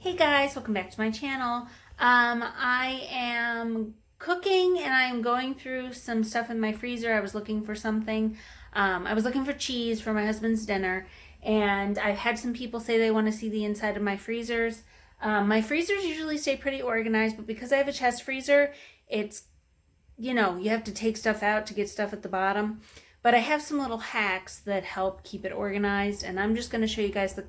Hey guys, welcome back to my channel. I am cooking and I'm going through some stuff in my freezer. I was looking for something. I was looking for cheese for my husband's dinner, and I've had some people say they want to see the inside of my freezers. My freezers usually stay pretty organized, but because I have a chest freezer, it's, you have to take stuff out to get stuff at the bottom. But I have some little hacks that help keep it organized, and I'm just going to show you guys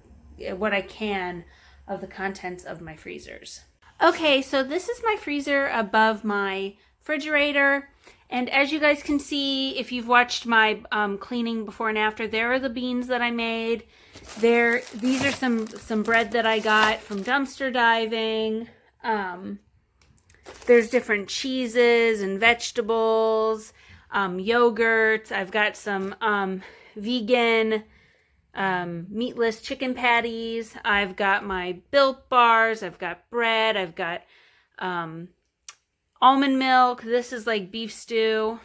what I can of the contents of my freezers. Okay, so this is my freezer above my refrigerator, and as you guys can see, if you've watched my cleaning before and after, there are the beans that I made. These are some bread that I got from dumpster diving. There's different cheeses and vegetables, yogurts. I've got some vegan meatless chicken patties. I've got my Built bars. I've got bread. I've got almond milk. This is like beef stew.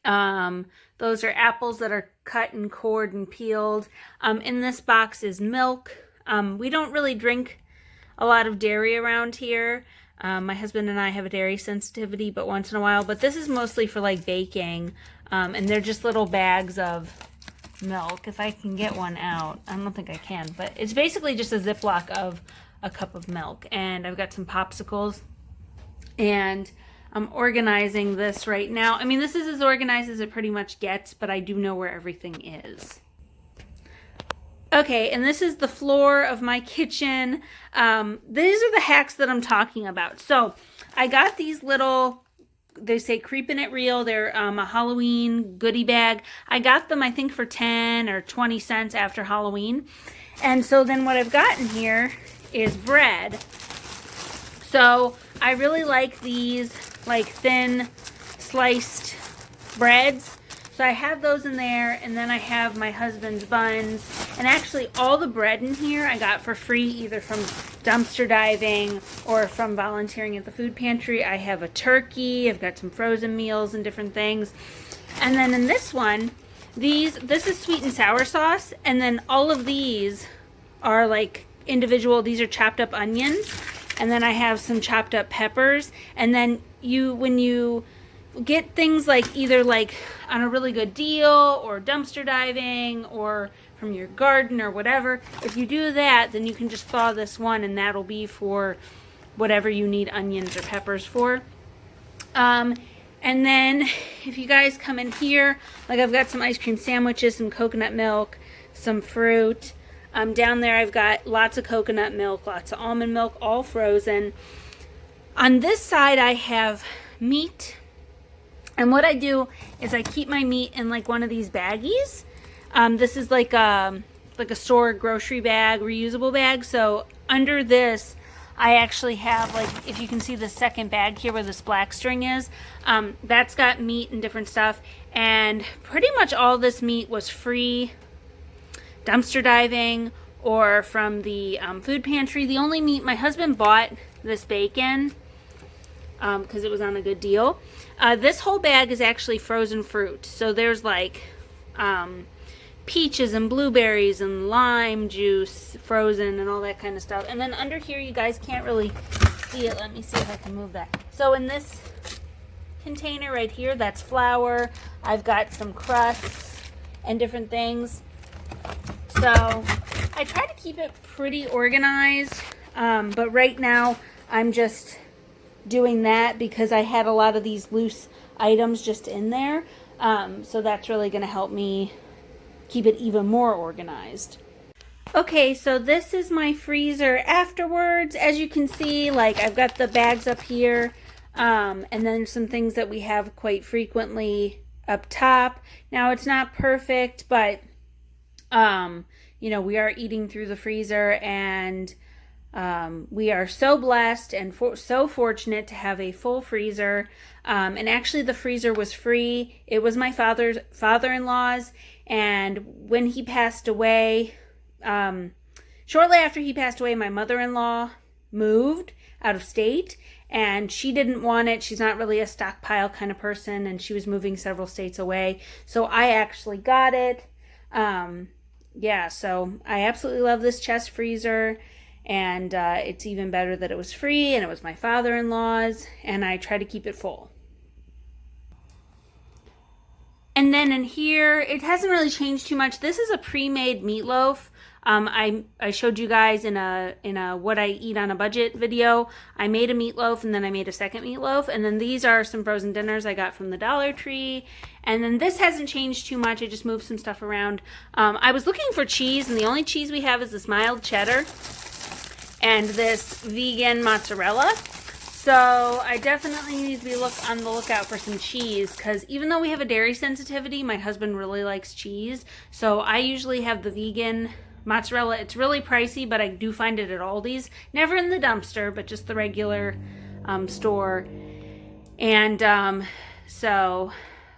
Those are apples that are cut and cored and peeled. In this box is milk. We don't really drink a lot of dairy around here. My husband and I have a dairy sensitivity, but once in a while. But this is mostly for like baking. And they're just little bags of milk. If I can get one out. I don't think I can, but it's basically just a Ziploc of a cup of milk. And I've got some popsicles, and I'm organizing this right now. I mean, this is as organized as it pretty much gets, but I do know where everything is. Okay, and this is the floor of my kitchen. These are the hacks that I'm talking about. So I got these little, they say Creepin' It Real. They're a Halloween goodie bag. I got them, I think, for 10 or 20 cents after Halloween. And so then what I've gotten here is bread. So I really like these like thin sliced breads. So I have those in there, and then I have my husband's buns. And actually all the bread in here I got for free, either from dumpster diving or from volunteering at the food pantry. I have a turkey, I've got some frozen meals and different things. And then in this one, this is sweet and sour sauce, and then all of these are like individual, these are chopped up onions, and then I have some chopped up peppers. And then when you get things like either like on a really good deal or dumpster diving or from your garden or whatever, if you do that, then you can just thaw this one, and that'll be for whatever you need onions or peppers for. And then if you guys come in here, like I've got some ice cream sandwiches, some coconut milk, some fruit. Down there I've got lots of coconut milk, lots of almond milk, all frozen. On this side I have meat. And what I do is I keep my meat in like one of these baggies. This is like a store grocery bag, reusable bag. So under this, I actually have, like, if you can see the second bag here where this black string is, that's got meat and different stuff. And pretty much all this meat was free dumpster diving or from the food pantry. The only meat, my husband bought this bacon because it was on a good deal. This whole bag is actually frozen fruit. So there's like peaches and blueberries and lime juice frozen and all that kind of stuff. And then under here, you guys can't really see it. Let me see if I can move that. So in this container right here, that's flour. I've got some crusts and different things. So I try to keep it pretty organized. But right now, I'm just doing that because I had a lot of these loose items just in there. So that's really going to help me keep it even more organized. Okay, so this is my freezer afterwards. As you can see, like I've got the bags up here, and then some things that we have quite frequently up top. Now it's not perfect, but we are eating through the freezer, and we are so blessed and so fortunate to have a full freezer. And actually the freezer was free. It was my father-in-law's, and when he passed away, shortly after he passed away, my mother-in-law moved out of state, and she didn't want it. She's not really a stockpile kind of person, and she was moving several states away. So I actually got it. Yeah, so I absolutely love this chest freezer. And it's even better that it was free and it was my father-in-law's, and I try to keep it full. And then in here, it hasn't really changed too much. This is a pre-made meatloaf. I showed you guys in a what I eat on a budget video. I made a meatloaf and then I made a second meatloaf. And then these are some frozen dinners I got from the Dollar Tree. And then this hasn't changed too much. I just moved some stuff around. I was looking for cheese, and the only cheese we have is this mild cheddar and this vegan mozzarella. So I definitely need to be on the lookout for some cheese, because even though we have a dairy sensitivity, my husband really likes cheese. So I usually have the vegan mozzarella. It's really pricey, but I do find it at Aldi's. Never in the dumpster, but just the regular store. And so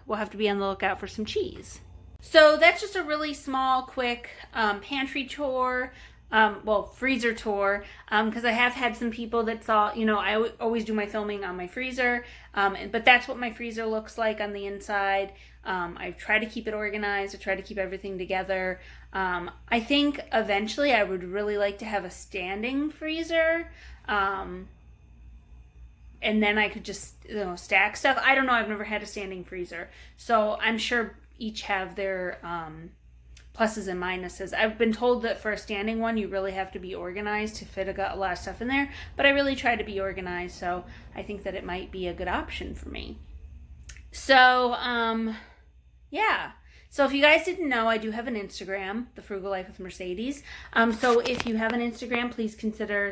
we'll have to be on the lookout for some cheese. So that's just a really small, quick pantry tour. Freezer tour, because I have had some people that saw, I always do my filming on my freezer, but that's what my freezer looks like on the inside. I try to keep it organized. I try to keep everything together. I think eventually I would really like to have a standing freezer, and then I could just, stack stuff. I don't know. I've never had a standing freezer, so I'm sure each have their, pluses and minuses. I've been told that for a standing one, you really have to be organized to fit a lot of stuff in there, but I really try to be organized, so I think that it might be a good option for me. So, yeah. So if you guys didn't know, I do have an Instagram, The Frugal Life with Mercedes. So if you have an Instagram, please consider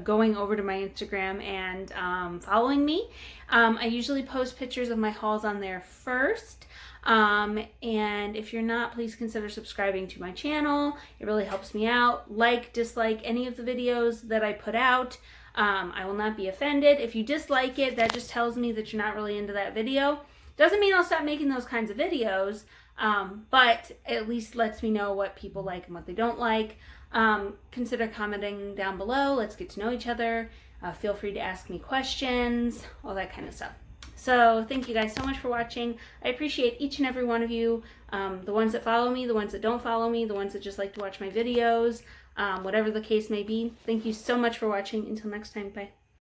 going over to my Instagram and following me. I usually post pictures of my hauls on there first. And if you're not, please consider subscribing to my channel. It really helps me out. Dislike any of the videos that I put out. I will not be offended. If you dislike it, that just tells me that you're not really into that video. Doesn't mean I'll stop making those kinds of videos, but at least lets me know what people like and what they don't like. Consider commenting down below. Let's get to know each other. Feel free to ask me questions, all that kind of stuff. So thank you guys so much for watching. I appreciate each and every one of you, the ones that follow me, the ones that don't follow me, the ones that just like to watch my videos, whatever the case may be. Thank you so much for watching. Until next time, bye.